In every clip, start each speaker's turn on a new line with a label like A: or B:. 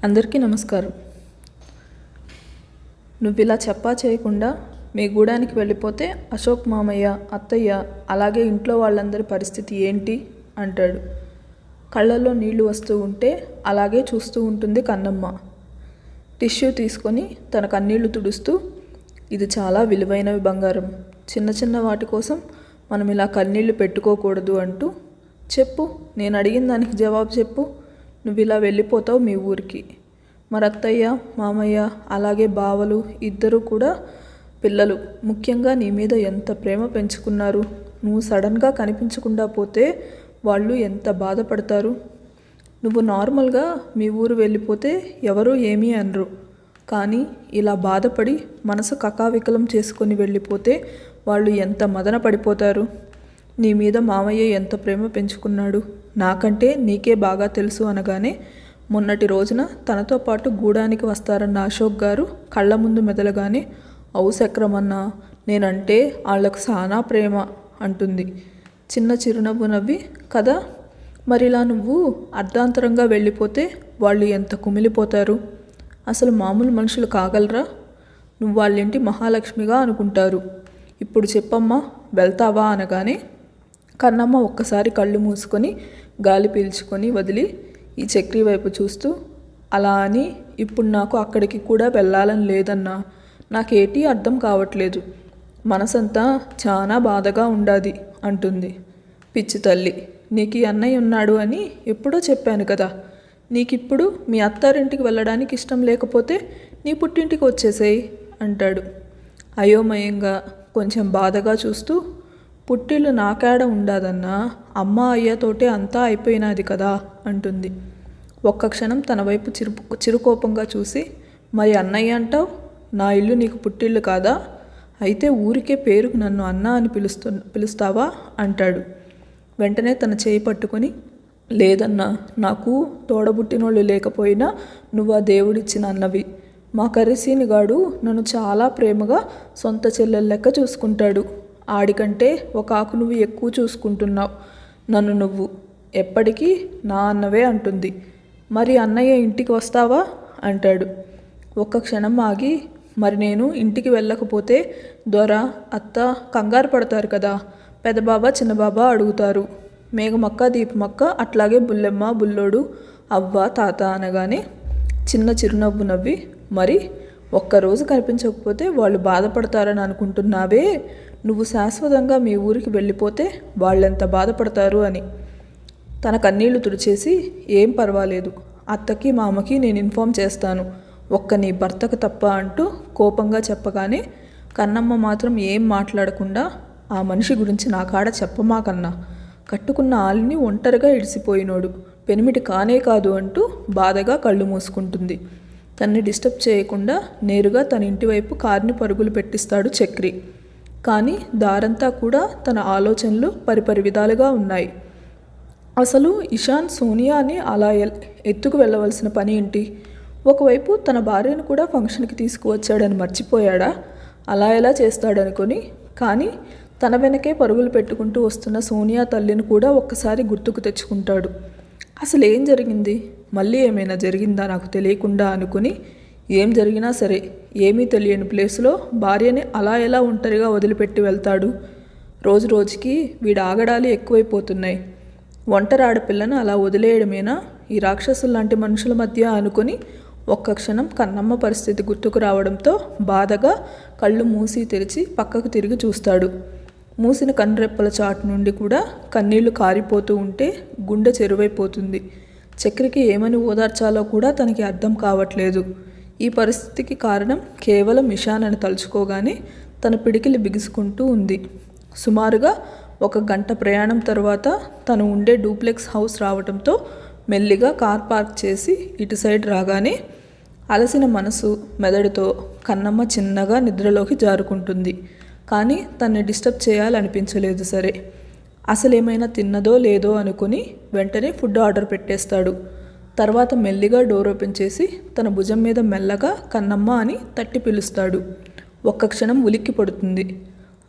A: అందరికీ నమస్కారం. నువ్వు ఇలా చెప్పా చేయకుండా మీ గూడానికి వెళ్ళిపోతే అశోక్ మామయ్య, అత్తయ్య, అలాగే ఇంట్లో వాళ్ళందరి పరిస్థితి ఏంటి అంటాడు. కళ్ళల్లో నీళ్లు వస్తూ ఉంటే అలాగే చూస్తూ ఉంటుంది కన్నమ్మ. టిష్యూ తీసుకొని తన కన్నీళ్లు తుడుస్తూ, ఇది చాలా విలువైనవి బంగారం, చిన్న చిన్న వాటి కోసం మనం ఇలా కన్నీళ్లు పెట్టుకోకూడదు అంటూ, చెప్పు, నేను అడిగిన దానికి జవాబు చెప్పు, నువ్వు ఇలా వెళ్ళిపోతావు మీ ఊరికి. మరి అత్తయ్య, మామయ్య, అలాగే బావలు ఇద్దరు కూడా పిల్లలు ముఖ్యంగా నీ మీద ఎంత ప్రేమ పెంచుకున్నారు. నువ్వు సడన్గా కనిపించకుండా పోతే వాళ్ళు ఎంత బాధపడతారు. నువ్వు నార్మల్గా మీ ఊరు వెళ్ళిపోతే ఎవరూ ఏమీ అనరు, కానీ ఇలా బాధపడి మనసు కకావికలం చేసుకొని వెళ్ళిపోతే వాళ్ళు ఎంత మదన పడిపోతారు. నీ మీద మామయ్య ఎంత ప్రేమ పెంచుకున్నాడు, నాకంటే నీకే బాగా తెలుసు అనగానే, మొన్నటి రోజున తనతో పాటు గూడానికి వస్తారన్న అశోక్ గారు కళ్ళ ముందు మెదలగానే, అవు చక్రమన్నా, నేనంటే వాళ్లకు చాలా ప్రేమ అంటుంది చిన్న చిరునవ్వు నవ్వి. కదా, మరిలా నువ్వు అర్ధాంతరంగా వెళ్ళిపోతే వాళ్ళు ఎంత కుమిలిపోతారు. అసలు మామూలు మనుషులు కాగలరా? నువ్వు వాళ్ళింటి మహాలక్ష్మిగా అనుకుంటారు. ఇప్పుడు చెప్పమ్మా, వెళ్తావా అనగానే కన్నమ్మ ఒక్కసారి కళ్ళు మూసుకొని గాలి పీల్చుకొని వదిలి ఈ చక్రి వైపు చూస్తూ, అలా అని ఇప్పుడు నాకు అక్కడికి కూడా వెళ్ళాలని లేదన్నా, నాకేటీ అర్థం కావట్లేదు, మనసంతా చాలా బాధగా ఉండాది అంటుంది. పిచ్చి తల్లి, నీకు ఈ అన్నయ్య ఉన్నాడు అని ఎప్పుడో చెప్పాను కదా. నీకిప్పుడు మీ అత్తారింటికి వెళ్ళడానికి ఇష్టం లేకపోతే నీ పుట్టింటికి వచ్చేసేయి అంటాడు అయోమయంగా, కొంచెం బాధగా చూస్తూ. పుట్టిల్లు నాకాడ ఉండాదన్నా, అమ్మ అయ్యతోటే అంతా అయిపోయినది కదా అంటుంది. ఒక్క క్షణం తన వైపు చిరుకోపంగా చూసి, మరి అన్నయ్య అంటావు, నా ఇల్లు నీకు పుట్టిల్లు కాదా? అయితే ఊరికే పేరుకు నన్ను అన్న అని పిలుస్తావా అంటాడు. వెంటనే తన చేయి పట్టుకొని, లేదన్నా, నాకు తోడబుట్టినోళ్ళు లేకపోయినా నువ్వు ఆ దేవుడిచ్చిన అన్నవి. మా కర్రీసీనిగాడు నన్ను చాలా ప్రేమగా సొంత చెల్లెల లెక్క చూసుకుంటాడు. ఆడికంటే ఒక ఆకు నువ్వు ఎక్కువ చూసుకుంటున్నావు నన్ను. నువ్వు ఎప్పటికీ నా అన్నవే అంటుంది. మరి అన్నయ్య ఇంటికి వస్తావా అంటాడు. ఒక్క క్షణం ఆగి, మరి నేను ఇంటికి వెళ్ళకపోతే దొర, అత్త కంగారు పడతారు కదా, పెదబాబా చిన్నబాబా అడుగుతారు, మేఘమక్క దీపమక్క అట్లాగే బుల్లెమ్మ బుల్లోడు అవ్వ తాత అనగానే చిన్న చిరునవ్వు నవ్వి, మరి ఒక్కరోజు కనిపించకపోతే వాళ్ళు బాధపడతారని అనుకుంటున్నావే, నువ్వు శాశ్వతంగా మీ ఊరికి వెళ్ళిపోతే వాళ్ళెంత బాధపడతారు అని. తన కన్నీళ్లు తుడిచేసి, ఏం పర్వాలేదు, అత్తకి మామకి నేను ఇన్ఫామ్ చేస్తాను, ఒక్క నీ భర్తకు తప్ప అంటూ కోపంగా చెప్పగానే కన్నమ్మ మాత్రం ఏం మాట్లాడకుండా, ఆ మనిషి గురించి నా కాడ చెప్పమాకన్నా, కట్టుకున్న ఆలిని ఒంటరిగా ఇడిసిపోయినోడు, పెనిమిటి కానే కాదు అంటూ బాధగా కళ్ళు మూసుకుంటుంది. తన్ని డిస్టర్బ్ చేయకుండా నేరుగా తన ఇంటి వైపు కార్ని పరుగులు పెట్టిస్తాడు చక్రి. కానీ దారంతా కూడా తన ఆలోచనలు పరిపరి విధాలుగా ఉన్నాయి. అసలు ఇషాన్ సోనియాని అలా ఎత్తుకు వెళ్ళవలసిన పని ఏంటి? ఒకవైపు తన భార్యను కూడా ఫంక్షన్కి తీసుకువచ్చాడని మర్చిపోయాడా? అలా ఎలా చేస్తాడనుకొని, కానీ తన వెనకే పరుగులు పెట్టుకుంటూ వస్తున్న సోనియా తల్లిని కూడా ఒక్కసారి గుర్తుకు తెచ్చుకుంటాడు. అసలు ఏం జరిగింది, మళ్ళీ ఏమైనా జరిగిందా నాకు తెలియకుండా అనుకుని, ఏం జరిగినా సరే ఏమీ తెలియని ప్లేసులో భార్యని అలా ఎలా ఒంటరిగా వదిలిపెట్టి వెళ్తాడు? రోజు రోజుకి వీడి ఆగడాలు ఎక్కువైపోతున్నాయి. ఒంటరి ఆడపిల్లను అలా వదిలేయడమేనా ఈ రాక్షసులు లాంటి మనుషుల మధ్య అనుకుని ఒక్క క్షణం కన్నమ్మ పరిస్థితి గుర్తుకు రావడంతో బాధగా కళ్ళు మూసి తెరిచి పక్కకు తిరిగి చూస్తాడు. మూసిన కన్రెప్పల చాటు నుండి కూడా కన్నీళ్లు కారిపోతూ ఉంటే గుండె చెరువైపోతుంది. చక్రికి ఏమని ఓదార్చాలో కూడా తనకి అర్థం కావట్లేదు. ఈ పరిస్థితికి కారణం కేవలం ఇషాన్ అని తలుచుకోగానే తన పిడికిలి బిగుసుకుంటూ ఉంది. సుమారుగా 1 గంట ప్రయాణం తర్వాత తను ఉండే డూప్లెక్స్ హౌస్ రావడంతో మెల్లిగా కార్ పార్క్ చేసి ఇటు సైడ్ రాగానే అలసిన మనసు మెదడుతో కన్నమ్మ చిన్నగా నిద్రలోకి జారుకుంటుంది. కానీ తన్ని డిస్టర్బ్ చేయాలనిపించలేదు. సరే, అసలేమైనా తిన్నదో లేదో అనుకుని వెంటనే ఫుడ్ ఆర్డర్ పెట్టేస్తాడు. తర్వాత మెల్లిగా డోర్ ఓపెన్ చేసి తన భుజం మీద మెల్లగా కన్నమ్మ అని తట్టి పిలుస్తాడు. ఒక్క క్షణం ఉలిక్కి పడుతుంది.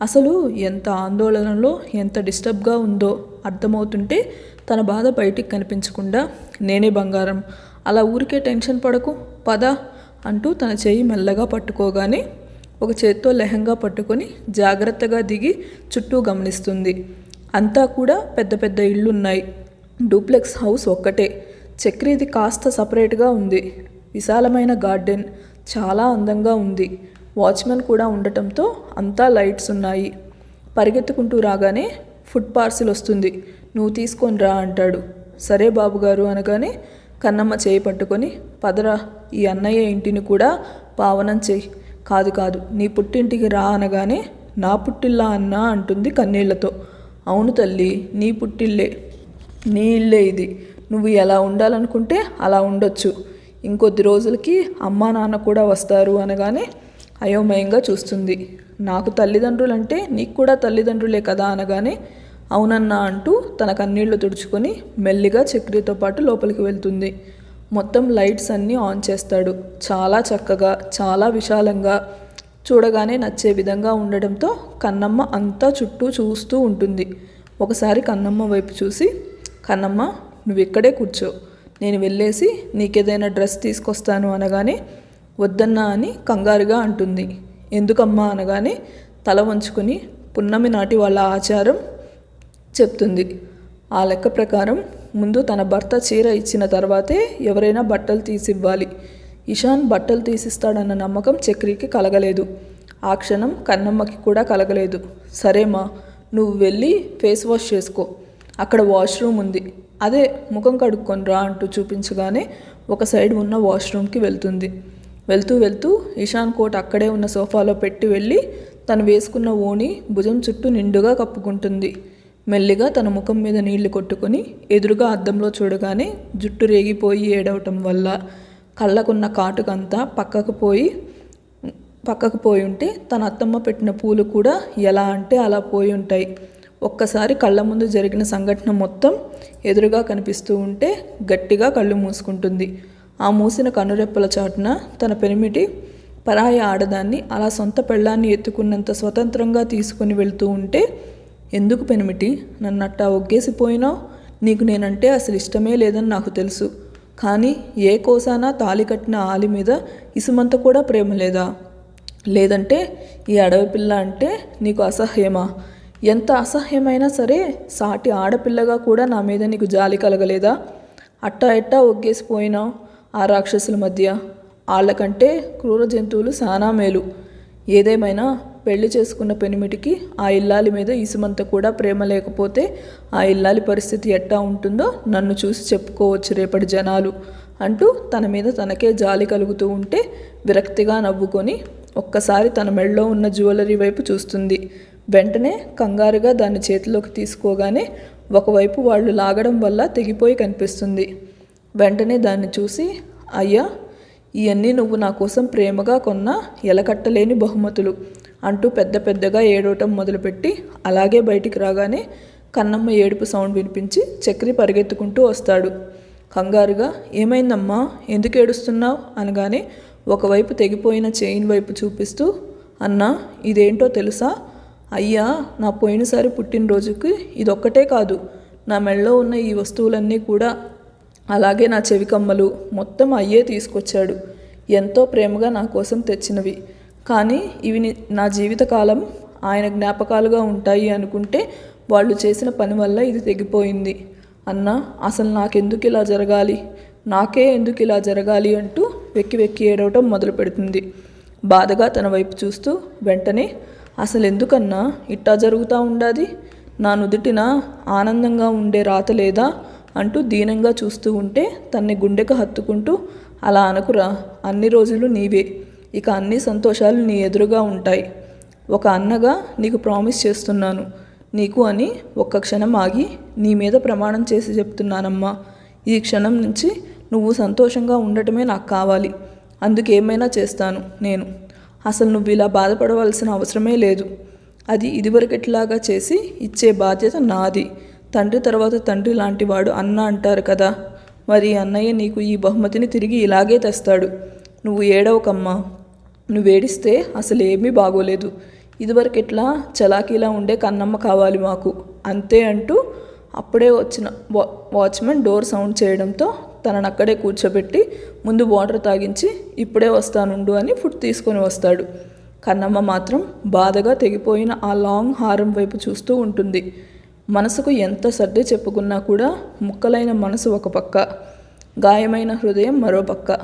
A: అసలు ఎంత ఆందోళనలో ఎంత డిస్టర్బ్గా ఉందో అర్థమవుతుంటే తన బాధ బయటికి కనిపించకుండా, నేనే బంగారం, అలా ఊరికే టెన్షన్ పడకు, పద అంటూ తన చెయ్యి మెల్లగా పట్టుకోగానే ఒక చేత్తో లెహంగా పట్టుకొని జాగ్రత్తగా దిగి చుట్టూ గమనిస్తుంది. అంతా కూడా పెద్ద పెద్ద ఇళ్ళున్నాయి. డూప్లెక్స్ హౌస్ ఒక్కటే. చక్రిది కాస్త సపరేట్గా ఉంది. విశాలమైన గార్డెన్, చాలా అందంగా ఉంది. వాచ్మెన్ కూడా ఉండటంతో అంతా లైట్స్ ఉన్నాయి. పరిగెత్తుకుంటూ రాగానే ఫుడ్ పార్సిల్ వస్తుంది, నువ్వు తీసుకొని రా అంటాడు. సరే బాబుగారు అనగానే కన్నమ్మ చేయి పట్టుకొని, పదరా ఈ అన్నయ్య ఇంటిని కూడా పావనం చెయ్యి. కాదు కాదు, నీ పుట్టింటికి రా అనగానే నా పుట్టిల్లా అన్నా అంటుంది కన్నీళ్లతో. అవును తల్లి, నీ పుట్టిల్లే, నీ ఇల్లే ఇది. నువ్వు ఎలా ఉండాలనుకుంటే అలా ఉండొచ్చు. ఇంకొద్ది రోజులకి అమ్మా నాన్న కూడా వస్తారు అనగానే అయోమయంగా చూస్తుంది. నాకు తల్లిదండ్రులంటే నీకు కూడా తల్లిదండ్రులే కదా అనగానే అవునన్నా అంటూ తన కన్నీళ్లు తుడుచుకొని మెల్లిగా చక్రితో పాటు లోపలికి వెళ్తుంది. మొత్తం లైట్స్ అన్నీ ఆన్ చేస్తాడు. చాలా చక్కగా, చాలా విశాలంగా, చూడగానే నచ్చే విధంగా ఉండడంతో కన్నమ్మ అంతా చుట్టూ చూస్తూ ఉంటుంది. ఒకసారి కన్నమ్మ వైపు చూసి, కన్నమ్మ నువ్వు ఇక్కడే కూర్చో, నేను వెళ్ళేసి నీకేదైనా డ్రెస్ తీసుకొస్తాను అనగానే వద్దన్నా అని కంగారుగా అంటుంది. ఎందుకమ్మా అనగానే తల వంచుకొని పున్నమి నాటి వాళ్ళ ఆచారం చెప్తుంది. ఆ లెక్క ప్రకారం ముందు తన భర్త చీర ఇచ్చిన తర్వాతే ఎవరైనా బట్టలు తీసివ్వాలి. ఇషాన్ బట్టలు తీసిస్తాడన్న నమ్మకం చక్రికి కలగలేదు. ఆ క్షణం కన్నమ్మకి కూడా కలగలేదు. సరేమా, నువ్వు వెళ్ళి ఫేస్ వాష్ చేసుకో, అక్కడ వాష్రూమ్ ఉంది, అదే ముఖం కడుక్కొని రా అంటూ చూపించగానే ఒక సైడ్ ఉన్న వాష్రూమ్కి వెళ్తుంది. వెళ్తూ వెళ్తూ ఇషాన్ కోట్ అక్కడే ఉన్న సోఫాలో పెట్టి వెళ్ళి తను వేసుకున్న ఓణి భుజం చుట్టూ నిండుగా కప్పుకుంటుంది. మెల్లిగా తన ముఖం మీద నీళ్లు కొట్టుకొని ఎదురుగా అద్దంలో చూడగానే జుట్టు రేగిపోయి ఏడవటం వల్ల కళ్ళకున్న కాటుకంతా పక్కకు పోయి ఉంటే తన అత్తమ్మ పెట్టిన పూలు కూడా ఎలా అంటే అలా పోయి ఉంటాయి. ఒక్కసారి కళ్ళ ముందు జరిగిన సంఘటన మొత్తం ఎదురుగా కనిపిస్తూ ఉంటే గట్టిగా కళ్ళు మూసుకుంటుంది. ఆ మూసిన కనురెప్పల చాటున తన పెనిమిటి పరాయి ఆడదాన్ని అలా సొంత పెళ్ళాన్ని ఎత్తుకున్నంత స్వతంత్రంగా తీసుకుని వెళ్తూ ఉంటే, ఎందుకు పెనిమిటి నన్నట్టా ఒగ్గేసిపోయినావు? నీకు నేనంటే అసలు ఇష్టమే లేదని నాకు తెలుసు, కానీ ఏ కోసానా తాళి కట్టిన ఆలి మీద ఇసుమంత కూడా ప్రేమ లేదా? లేదంటే ఈ అడవి పిల్ల అంటే నీకు అసహ్యమా? ఎంత అసహ్యమైనా సరే సాటి ఆడపిల్లగా కూడా నా మీద నీకు జాలి కలగలేదా? అట్టా ఎట్టా ఒగ్గేసిపోయినావు ఆ రాక్షసుల మధ్య. వాళ్ళకంటే క్రూర జంతువులు చాలా మేలు. ఏదేమైనా పెళ్లి చేసుకున్న పెనిమిటికి ఆ ఇల్లాలి మీద ఇసుమంత కూడా ప్రేమ లేకపోతే ఆ ఇల్లాలి పరిస్థితి ఎట్టా ఉంటుందో నన్ను చూసి చెప్పుకోవచ్చు రేపటి జనాలు అంటూ తన మీద తనకే జాలి కలుగుతూ ఉంటే విరక్తిగా నవ్వుకొని ఒక్కసారి తన మెడలో ఉన్న జ్యువెలరీ వైపు చూస్తుంది. వెంటనే కంగారుగా దాన్ని చేతిలోకి తీసుకోగానే ఒకవైపు వాళ్ళు లాగడం వల్ల తెగిపోయి కనిపిస్తుంది. వెంటనే దాన్ని చూసి, అయ్యా ఇవన్నీ నువ్వు నా కోసం ప్రేమగా కొన్న ఎలకట్టలేని బహుమతులు అంటూ పెద్ద పెద్దగా ఏడవటం మొదలుపెట్టి అలాగే బయటికి రాగానే కన్నమ్మ ఏడుపు సౌండ్ వినిపించి చక్రి పరిగెత్తుకుంటూ వస్తాడు. కంగారుగా ఏమైందమ్మా, ఎందుకు ఏడుస్తున్నావు అనగానే ఒకవైపు తెగిపోయిన చైన్ వైపు చూపిస్తూ, అన్నా ఇదేంటో తెలుసా? అయ్యా నా పోయినసారి పుట్టినరోజుకి ఇదొక్కటే కాదు, నా మెడలో ఉన్న ఈ వస్తువులన్నీ కూడా, అలాగే నా చెవి కమ్మలు మొత్తం అయ్యే తీసుకొచ్చాడు. ఎంతో ప్రేమగా నా కోసం తెచ్చినవి. కానీ ఇవి నా జీవితకాలం ఆయన జ్ఞాపకాలుగా ఉంటాయి అనుకుంటే వాళ్ళు చేసిన పని వల్ల ఇది తెగిపోయింది. అన్నా అసలు నాకెందుకు ఇలా జరగాలి, నాకే ఎందుకు ఇలా జరగాలి అంటూ వెక్కి వెక్కి ఏడవటం మొదలు పెడుతుంది. బాధగా తన వైపు చూస్తూ వెంటనే, అసలు ఎందుకన్నా ఇట్టా జరుగుతూ ఉండాది? నా నుదుటిన ఆనందంగా ఉండే రాత లేదా అంటూ దీనంగా చూస్తూ ఉంటే తన్ని గుండెకు హత్తుకుంటూ, అలా అనకురా, అన్ని రోజులు నీవే, ఇక అన్ని సంతోషాలు నీ ఎదురుగా ఉంటాయి. ఒక అన్నగా నీకు ప్రామిస్ చేస్తున్నాను నీకు అని ఒక్క క్షణం ఆగి నీ మీద ప్రమాణం చేసి చెప్తున్నానమ్మా. ఈ క్షణం నుంచి నువ్వు సంతోషంగా ఉండటమే నాకు కావాలి. అందుకేమైనా చేస్తాను నేను. అసలు నువ్వు ఇలా బాధపడవలసిన అవసరమే లేదు. అది ఇదివరకెట్లాగా చేసి ఇచ్చే బాధ్యత నాది. తండ్రి తర్వాత తండ్రి లాంటివాడు అన్న అంటారు కదా, మరి అన్నయ్య నీకు ఈ బహుమతిని తిరిగి ఇలాగే తెస్తాడు. నువ్వు ఏడవకమ్మా, నువ్వేడిస్తే అసలు ఏమీ బాగోలేదు. ఇదివరకెట్లా చలాకీలా ఉండే కన్నమ్మ కావాలి మాకు, అంతే అంటూ అప్పుడే వచ్చిన వాచ్మెన్ డోర్ సౌండ్ చేయడంతో తనను అక్కడే కూర్చోబెట్టి ముందు వాటర్ తాగించి ఇప్పుడే వస్తానుండు అని ఫుడ్ తీసుకొని వస్తాడు. కన్నమ్మ మాత్రం బాధగా తెగిపోయిన ఆ లాంగ్ హారం వైపు చూస్తూ ఉంటుంది. మనసుకు ఎంత సర్ది చెప్పుకున్నా కూడా ముక్కలైన మనసు ఒక పక్క, గాయమైన హృదయం మరో పక్క.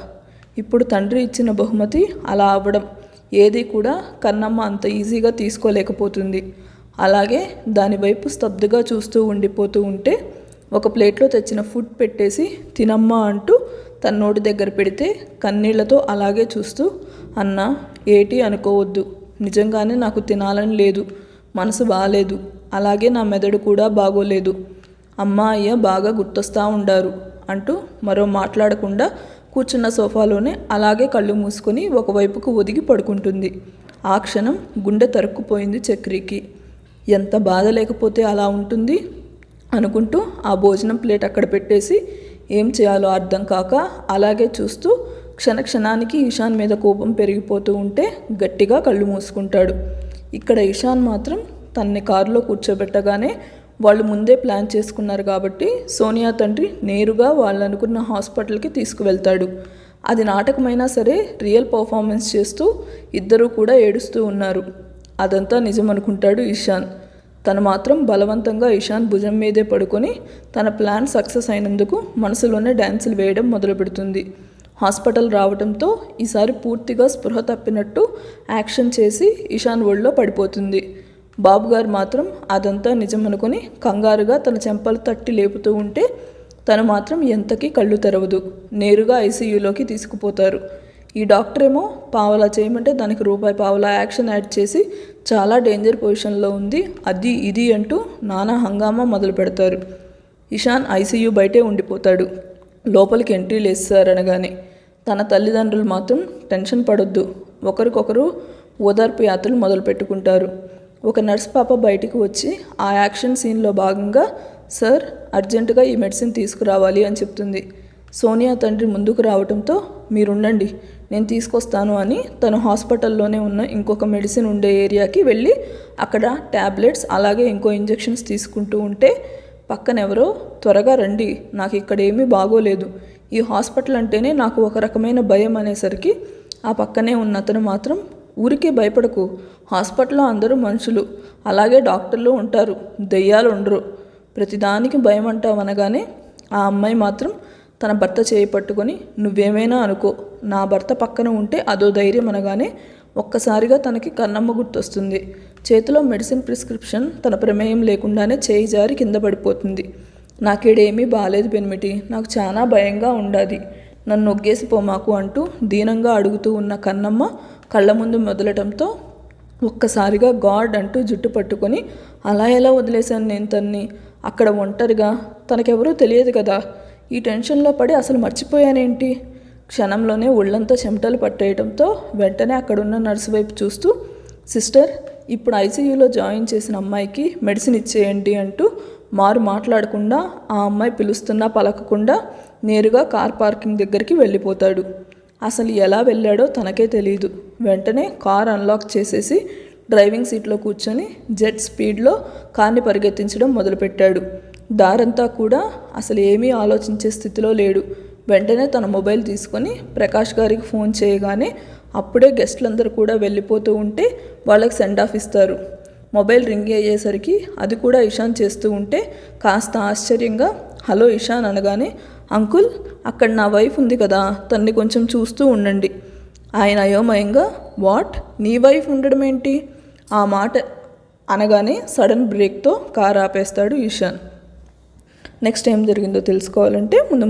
A: ఇప్పుడు తండ్రి ఇచ్చిన బహుమతి అలా అవ్వడం ఏది కూడా కన్నమ్మ అంత ఈజీగా తీసుకోలేకపోతుంది. అలాగే దానివైపు స్తబ్దుగా చూస్తూ ఉండిపోతూ ఉంటే ఒక ప్లేట్లో తెచ్చిన ఫుడ్ పెట్టేసి తినమ్మా అంటూ తన నోటి దగ్గర పెడితే కన్నీళ్లతో అలాగే చూస్తూ, అన్నా ఏటి అనుకోవద్దు, నిజంగానే నాకు తినాలని లేదు, మనసు బాగాలేదు, అలాగే నా మెదడు కూడా బాగోలేదు, అమ్మ అయ్య బాగా గుర్తొస్తూ ఉండారు అంటూ మరో మాట్లాడకుండా కూర్చున్న సోఫాలోనే అలాగే కళ్ళు మూసుకొని ఒకవైపుకు ఒదిగి పడుకుంటుంది. ఆ క్షణం గుండె తరుక్కుపోయింది చక్రికి. ఎంత బాధ లేకపోతే అలా ఉంటుంది అనుకుంటూ ఆ భోజనం ప్లేట్ అక్కడ పెట్టేసి ఏం చేయాలో అర్థం కాక అలాగే చూస్తూ క్షణానికి ఇషాన్ మీద కోపం పెరిగిపోతూ ఉంటే గట్టిగా కళ్ళు మూసుకుంటాడు. ఇక్కడ ఇషాన్ మాత్రం తనని కారులో కూర్చోబెట్టగానే వాళ్ళు ముందే ప్లాన్ చేసుకున్నారు కాబట్టి సోనియా తండ్రి నేరుగా వాళ్ళు అనుకున్న హాస్పిటల్కి తీసుకువెళ్తాడు. అది నాటకమైనా సరే రియల్ పర్ఫార్మెన్స్ చేస్తూ ఇద్దరూ కూడా ఏడుస్తూ ఉన్నారు. అదంతా నిజం అనుకుంటాడు ఇషాన్. తను మాత్రం బలవంతంగా ఇషాన్ భుజం మీదే పడుకొని తన ప్లాన్ సక్సెస్ అయినందుకు మనసులోనే డ్యాన్సులు వేయడం మొదలు పెడుతుంది. హాస్పిటల్ రావడంతో ఈసారి పూర్తిగా స్పృహ తప్పినట్టు యాక్షన్ చేసి ఇషాన్ ఒళ్ళో పడిపోతుంది. బాబుగారు మాత్రం అదంతా నిజం అనుకొని కంగారుగా తన చెంపలు తట్టి లేపుతూ ఉంటే తను మాత్రం ఎంతకీ కళ్ళు తెరవదు. నేరుగా ఐసీయూలోకి తీసుకుపోతారు. ఈ డాక్టర్ ఏమో పావలా చేయమంటే దానికి రూపాయి పావలా యాక్షన్ యాడ్ చేసి చాలా డేంజర్ పొజిషన్లో ఉంది, అది ఇది అంటూ నానా హంగామా మొదలు పెడతారు. ఇషాన్ ఐసీయూ బయటే ఉండిపోతాడు. లోపలికి ఎంట్రీ లేస్తారనగానే తన తల్లిదండ్రులు మాత్రం టెన్షన్ పడొద్దు, ఒకరికొకరు ఓదార్పు యాత్రలు మొదలు పెట్టుకుంటారు. ఒక నర్స్ పాప బయటికి వచ్చి ఆ యాక్షన్ సీన్లో భాగంగా సార్ అర్జెంటుగా ఈ మెడిసిన్ తీసుకురావాలి అని చెప్తుంది. సోనియా తండ్రి ముందుకు రావడంతో మీరుండండి నేను తీసుకొస్తాను అని తను హాస్పిటల్లోనే ఉన్న ఇంకొక మెడిసిన్ ఉండే ఏరియాకి వెళ్ళి అక్కడ ట్యాబ్లెట్స్ అలాగే ఇంకో ఇంజెక్షన్స్ తీసుకుంటూ ఉంటే పక్కనెవరో త్వరగా రండి, నాకు ఇక్కడ ఏమీ బాగోలేదు, ఈ హాస్పిటల్ అంటేనే నాకు ఒక రకమైన భయం అనేసరికి ఆ పక్కనే ఉన్న అతను మాత్రం ఊరికే భయపడకు, హాస్పిటల్లో అందరూ మనుషులు, అలాగే డాక్టర్లు ఉంటారు, దెయ్యాలు ఉండరు, ప్రతిదానికి భయం అంటావు అనగానే ఆ అమ్మాయి మాత్రం తన భర్త చేయి పట్టుకొని నువ్వేమైనా అనుకో, నా భర్త పక్కన ఉంటే అదో ధైర్యం అనగానే ఒక్కసారిగా తనకి కన్నమ్మ గుర్తొస్తుంది. చేతిలో మెడిసిన్ ప్రిస్క్రిప్షన్ తన ప్రమేయం లేకుండానే చేయి జారి కింద పడిపోతుంది. నాకేడేమీ బాలేదు పెనిమిటి, నాకు చాలా భయంగా ఉండాది, నన్ను నొగ్గేసిపోమాకు అంటూ దీనంగా అడుగుతూ ఉన్న కన్నమ్మ కళ్ళ ముందు మొదలటంతో ఒక్కసారిగా గాడ్ అంటూ జుట్టు పట్టుకొని అలా ఎలా వదిలేశాను నేను తన్ని, అక్కడ ఒంటరిగా, తనకెవరూ తెలియదు కదా, ఈ టెన్షన్లో పడి అసలు మర్చిపోయానేంటి. క్షణంలోనే ఒళ్ళంతా చెమటలు పట్టేయడంతో వెంటనే అక్కడున్న నర్సు వైపు చూస్తూ సిస్టర్ ఇప్పుడు ఐసీయూలో జాయిన్ చేసిన అమ్మాయికి మెడిసిన్ ఇచ్చేయండి అంటూ మారు మాట్లాడకుండా ఆ అమ్మాయి పిలుస్తున్నా పలకకుండా నేరుగా కార్ పార్కింగ్ దగ్గరికి వెళ్ళిపోతాడు. అసలు ఎలా వెళ్ళాడో తనకే తెలియదు. వెంటనే కార్ అన్లాక్ చేసేసి డ్రైవింగ్ సీట్లో కూర్చొని జెట్ స్పీడ్లో కార్ని పరిగెత్తించడం మొదలుపెట్టాడు. దారంతా కూడా అసలు ఏమీ ఆలోచించే స్థితిలో లేడు. వెంటనే తన మొబైల్ తీసుకొని ప్రకాష్ గారికి ఫోన్ చేయగానే అప్పుడే గెస్ట్లందరూ కూడా వెళ్ళిపోతూ ఉంటే వాళ్ళకి సెండ్ ఆఫ్ ఇస్తారు. మొబైల్ రింగ్ అయ్యేసరికి అది కూడా ఇషాన్ చేస్తూ ఉంటే కాస్త ఆశ్చర్యంగా హలో ఇషాన్ అనగానే అంకుల్ అక్కడ నా వైఫ్ ఉంది కదా, తన్ని కొంచెం చూస్తూ ఉండండి. ఆయన అయోమయంగా వాట్, నీ వైఫ్ ఉండడం ఏంటి ఆ మాట అనగానే సడన్ బ్రేక్తో కార్ ఆపేస్తాడు ఇషాన్. నెక్స్ట్ ఏం జరిగిందో తెలుసుకోవాలంటే ముందు